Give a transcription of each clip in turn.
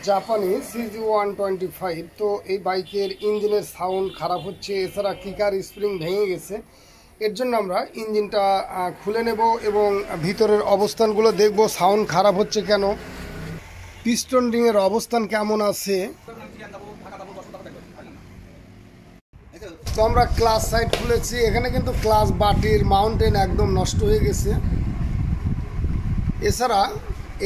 জাপানি CG125। তো এই বাইকের ইঞ্জিনের সাউন্ড খারাপ হচ্ছে, এছাড়া কিকার স্প্রিং ভেঙে গেছে। এর জন্য আমরা ইঞ্জিনটা খুলে নেব এবং ভিতরের অবস্থানগুলো দেখব, সাউন্ড খারাপ হচ্ছে কেন, পিস্টন রিংয়ের অবস্থান কেমন আছে। তো আমরা ক্লাস সাইড খুলেছি, এখানে কিন্তু ক্লাস বাটির মাউন্টেন একদম নষ্ট হয়ে গেছে। এছাড়া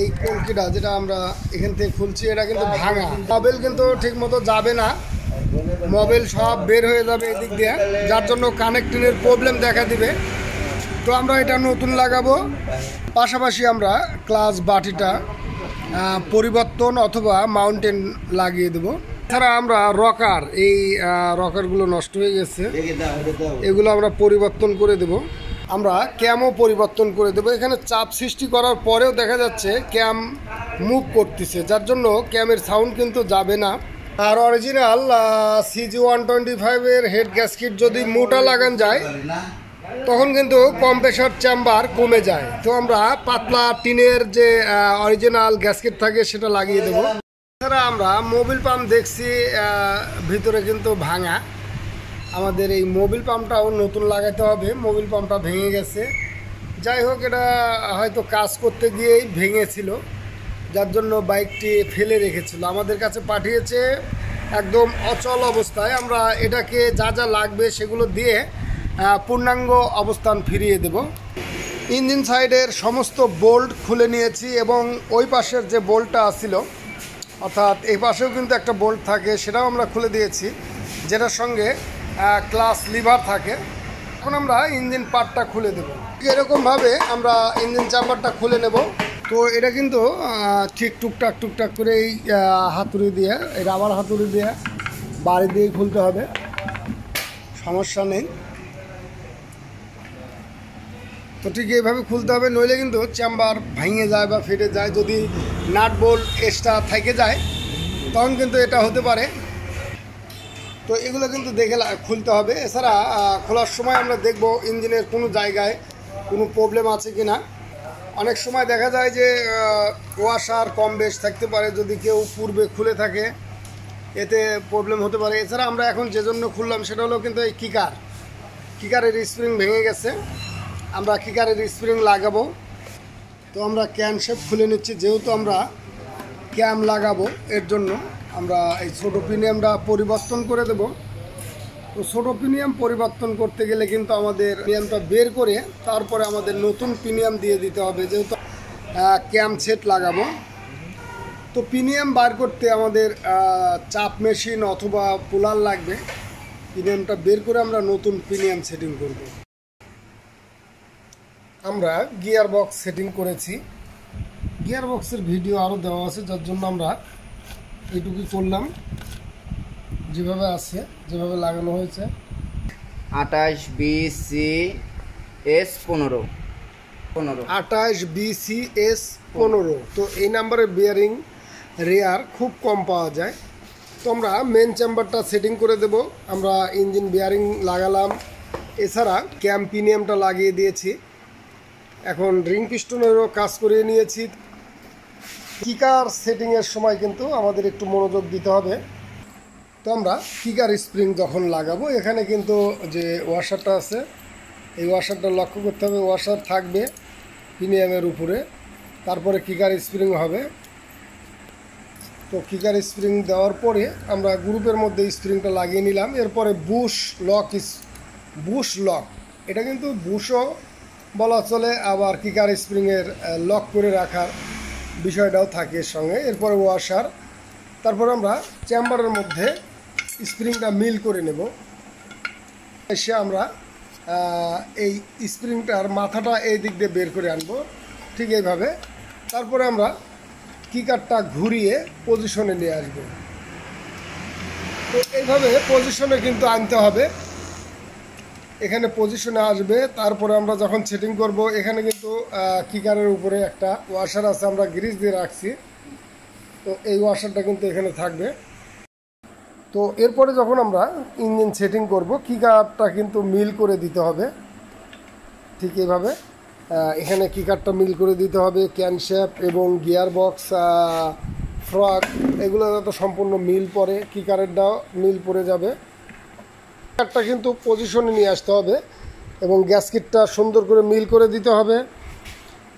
এই কলকিটা যেটা আমরা এখান থেকে খুলছি এটা কিন্তু ভাঙা, মোবিল কিন্তু ঠিক মতো যাবে না, মোবিল সব বের হয়ে যাবে এদিক দিয়ে, যার জন্য কানেক্টিংয়ের প্রবলেম দেখা দিবে। তো আমরা এটা নতুন লাগাবো, পাশাপাশি আমরা ক্লাস বাটিটা পরিবর্তন অথবা মাউন্টেন লাগিয়ে দেবো। এছাড়া আমরা রকার, এই রকারগুলো নষ্ট হয়ে গেছে, এগুলো আমরা পরিবর্তন করে দেব। আমরা ক্যামও পরিবর্তন করে দেবো। এখানে চাপ সৃষ্টি করার পরেও দেখা যাচ্ছে ক্যাম মুভ করতেছে, যার জন্য ক্যামের সাউন্ড কিন্তু যাবে না। আর অরিজিনাল CG125-এর হেড গ্যাসকিট যদি মোটা লাগান যায় তখন কিন্তু কম্প্রেসর চেম্বার কমে যায়। তো আমরা পাতলা টিনের যে অরিজিনাল গ্যাসকিট থাকে সেটা লাগিয়ে দেবো। এছাড়া আমরা মোবিল পাম্প দেখছি ভিতরে কিন্তু ভাঙা, আমাদের এই মোবিল পাম্পটাও নতুন লাগাতে হবে। মোবিল পাম্পটা ভেঙে গেছে, যাই হোক এটা হয়তো কাজ করতে গিয়েই ভেঙেছিল, যার জন্য বাইকটি ফেলে রেখেছিল, আমাদের কাছে পাঠিয়েছে একদম অচল অবস্থায়। আমরা এটাকে যা যা লাগবে সেগুলো দিয়ে পূর্ণাঙ্গ অবস্থান ফিরিয়ে দেব। ইঞ্জিন সাইডের সমস্ত বোল্ট খুলে নিয়েছি এবং ওই পাশের যে বোল্টটা ছিল, অর্থাৎ এই পাশেও কিন্তু একটা বোল্ট থাকে, সেটাও আমরা খুলে দিয়েছি, যেটার সঙ্গে ক্লাস লিভার থাকে। এখন আমরা ইঞ্জিন পার্টটা খুলে দেব, এরকমভাবে আমরা ইঞ্জিন চাম্বারটা খুলে নেব। তো এটা কিন্তু ঠিক টুকটাক করে এই হাতুড়ি দিয়ে, এই রাবার হাতুড়ি দিয়ে বাড়ি দিয়ে খুলতে হবে, সমস্যা নেই। তো ঠিক এইভাবে খুলতে হবে, নইলে কিন্তু চেম্বার ভেঙে যায় বা ফেটে যায়। যদি নাট বোল্ট এক্সট্রা থেকে যায় তখন কিন্তু এটা হতে পারে। তো এগুলো কিন্তু দেখে খুলতে হবে। এছাড়া খোলার সময় আমরা দেখব ইঞ্জিনের কোনো জায়গায় কোনো প্রবলেম আছে কি না। অনেক সময় দেখা যায় যে ওয়াশার কম বেশ থাকতে পারে, যদি কেউ পূর্বে খুলে থাকে এতে প্রবলেম হতে পারে। এছাড়া আমরা এখন যে জন্য খুললাম সেটা হলো কিন্তু এই কিকারের স্প্রিং ভেঙে গেছে, আমরা কিকারের স্প্রিং লাগাবো। তো আমরা ক্যান শেপ খুলে নিচ্ছি, যেহেতু আমরা ক্যাম লাগাবো এর জন্য আমরা এই ছোটো পিনিয়ামটা পরিবর্তন করে দেব। তো ছোটো পিনিয়াম পরিবর্তন করতে গেলে কিন্তু আমাদের পিনিয়ামটা বের করে তারপরে আমাদের নতুন পিনিয়াম দিয়ে দিতে হবে, যেহেতু ক্যাম সেট লাগাবো। তো পিনিয়াম বার করতে আমাদের চাপ মেশিন অথবা পুলার লাগবে। পিনিয়ামটা বের করে আমরা নতুন পিনিয়াম সেটিং করব। আমরা গিয়ার বক্স সেটিং করেছি, গিয়ার বক্সের ভিডিও আরও দেওয়া আছে, যার জন্য আমরা এইটুকুই করলাম, যেভাবে আছে যেভাবে লাগানো হয়েছে। 28BCS15 28BCS15। তো এই নাম্বারের বিয়ারিং রেয়ার খুব কম পাওয়া যায়। তো আমরা মেন চেম্বারটা সেটিং করে দেব। আমরা ইঞ্জিন বিয়ারিং লাগালাম, এছাড়া ক্যাম পিনিয়ামটা লাগিয়ে দিয়েছি, এখন রিং পিস্টনেরও কাজ করিয়ে নিয়েছি। কিকার সেটিংয়ের সময় কিন্তু আমাদের একটু মনোযোগ দিতে হবে। তো আমরা কিকার স্প্রিং যখন লাগাবো, এখানে কিন্তু যে ওয়াশারটা আছে এই ওয়াশারটা লক্ষ্য করতে হবে, ওয়াশার থাকবে পিনিয়ামের উপরে, তারপরে কিকার স্প্রিং হবে। তো কিকার স্প্রিং দেওয়ার পরে আমরা গ্রুপের মধ্যে স্প্রিংটা লাগিয়ে নিলাম। এরপরে বুশ লক, এটা কিন্তু বুশও বলা চলে, আবার কিকার স্প্রিংয়ের লক করে রাখার বিষয়টাও থাকে এর সঙ্গে। এরপরে ওয়াশার, তারপর আমরা চেম্বারের মধ্যে স্প্রিংটা মিল করে নেব। এসে আমরা এই স্প্রিংটার মাথাটা এই দিক দিয়ে বের করে আনবো, ঠিক এইভাবে। তারপরে আমরা কিকারটা ঘুরিয়ে পজিশনে নিয়ে আসবো। তো এইভাবে পজিশনে কিন্তু আনতে হবে, এখানে পজিশনে আসবে। তারপরে আমরা যখন সেটিং করব, এখানে কিন্তু কিকারের উপরে একটা ওয়াশার আছে, আমরা গ্রিজ দিয়ে রাখছি। তো এই ওয়াশারটা কিন্তু এখানে থাকবে। তো এরপরে যখন আমরা ইঞ্জিন সেটিং করব, কিকারটা কিন্তু মিল করে দিতে হবে, ঠিক এইভাবে এখানে কিকারটা মিল করে দিতে হবে। ক্যানশ্যাফট এবং গিয়ার বক্স ফ্রক এগুলো যাতে সম্পূর্ণ মিল পড়ে, কিকারেরটাও মিল পড়ে যাবে। কিকারটা কিন্তু পজিশনে নিয়ে আসতে হবে এবং গ্যাসকিটটা সুন্দর করে মিল করে দিতে হবে,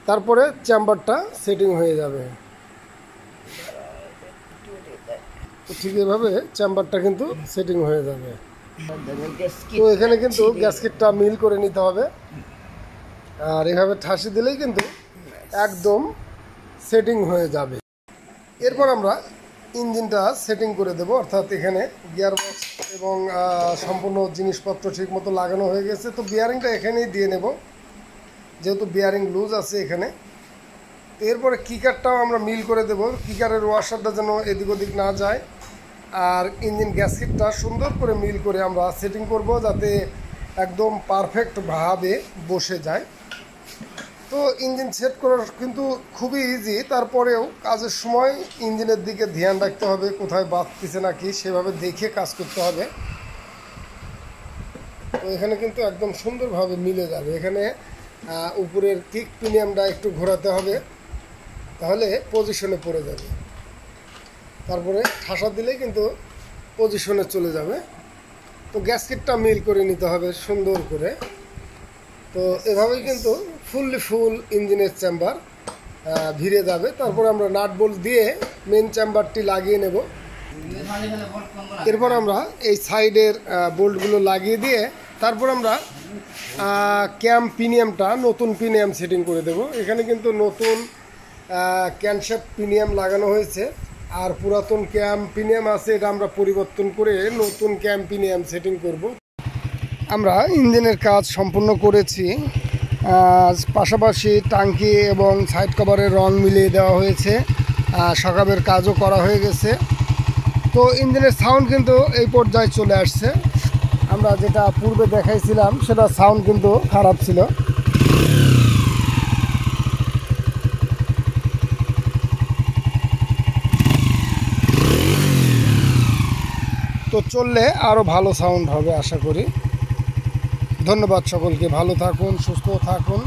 তারপরে চেম্বারটা সেটিং হয়ে যাবে। ঠিক এভাবে চেম্বারটা কিন্তু সেটিং হয়ে যাবে। তো এখানে কিন্তু গ্যাসকিটটা মিল করে নিতে হবে, আর এভাবে ঠাসি দিলেই কিন্তু একদম সেটিং হয়ে যাবে। এরপর আমরা ইঞ্জিনটা সেটিং করে দেব, অর্থাৎ এখানে গিয়ারবক্স এবং সম্পূর্ণ জিনিসপত্র ঠিক মতো লাগানো হয়ে গেছে। তো বিয়ারিংটা এখানেই দিয়ে নেব, যেহেতু বিয়ারিং লুজ আছে এখানে। এরপরে কিকারটাও আমরা মিল করে দেব, কিকারের ওয়াশারটা যেন এদিক ওদিক না যায়। আর ইঞ্জিন গ্যাসকিটটা সুন্দর করে মিল করে আমরা সেটিং করব, যাতে একদম পারফেক্টভাবে বসে যায়। তো ইঞ্জিন সেট করা কিন্তু খুবই ইজি, তারপরেও কাজের সময় ইঞ্জিনের দিকে ধ্যান রাখতে হবে, কোথায় বাঁধতেছে নাকি সেভাবে দেখে কাজ করতে হবে। তো এখানে কিন্তু একদম সুন্দরভাবে মিলে যাবে। এখানে উপরের কিক পিনিয়ামটা একটু ঘোরাতে হবে, তাহলে পজিশনে পড়ে যাবে। তারপরে ঠাসা দিলেই কিন্তু পজিশনে চলে যাবে। তো গ্যাসকিটটা মিল করে নিতে হবে সুন্দর করে। তো এভাবেই কিন্তু ফুল ইঞ্জিনের চেম্বার ভিড়ে যাবে। তারপর আমরা নাট বোল্ট দিয়ে মেন চেম্বারটি লাগিয়ে নেব। এরপর আমরা এই সাইডের বোল্টগুলো লাগিয়ে দিয়ে তারপর আমরা ক্যাম পিনিয়ামটা নতুন পিনিয়াম সেটিং করে দেব। এখানে কিন্তু নতুন ক্যানশেপ পিনিয়াম লাগানো হয়েছে, আর পুরাতন ক্যাম পিনিয়াম আছে, এটা আমরা পরিবর্তন করে নতুন ক্যাম পিনিয়াম সেটিং করব। আমরা ইঞ্জিনের কাজ সম্পূর্ণ করেছি, পাশাপাশি টাঙ্কি এবং সাইড কভারের রং মিলিয়ে দেওয়া হয়েছে, সকাবের কাজও করা হয়ে গেছে। তো ইঞ্জিনের সাউন্ড কিন্তু এই পর্যায়ে চলে আসছে। আমরা যেটা পূর্বে দেখাইছিলাম সেটা সাউন্ড কিন্তু খারাপ ছিল। তো চললে আরও ভালো সাউন্ড হবে আশা করি। ধন্যবাদ সকলকে, ভালো থাকুন, সুস্থ থাকুন।